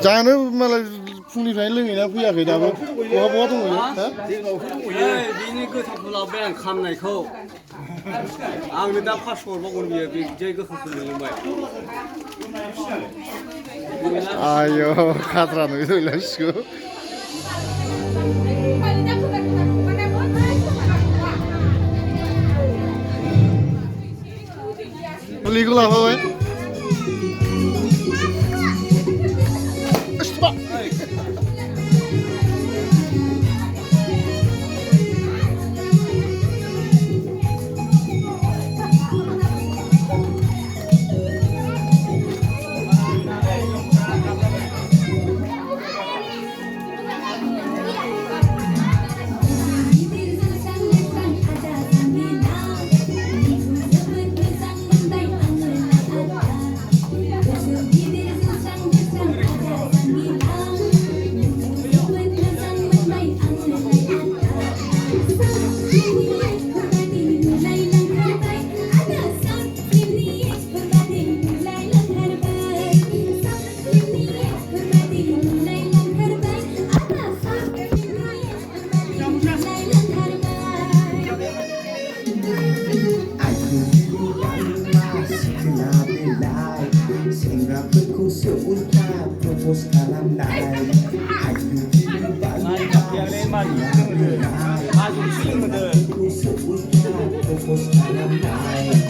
जानो मालाय फुंनिफ्रायनो लोङैना फैयाखै दाबो बहा दङ बिनि गोथावखौ लाबोबाय आं खामनायखौ आंनो दा 500 हरबावगोन बियो बे जै गोथावखौ मोनलोंबाय आयौ खाद्रा नुलांसिगौ मुलिखौ लाफाबाय Seenggaफोरखौ उल्था प्रप'ज खालामनाय प्रप'ज खालामनाय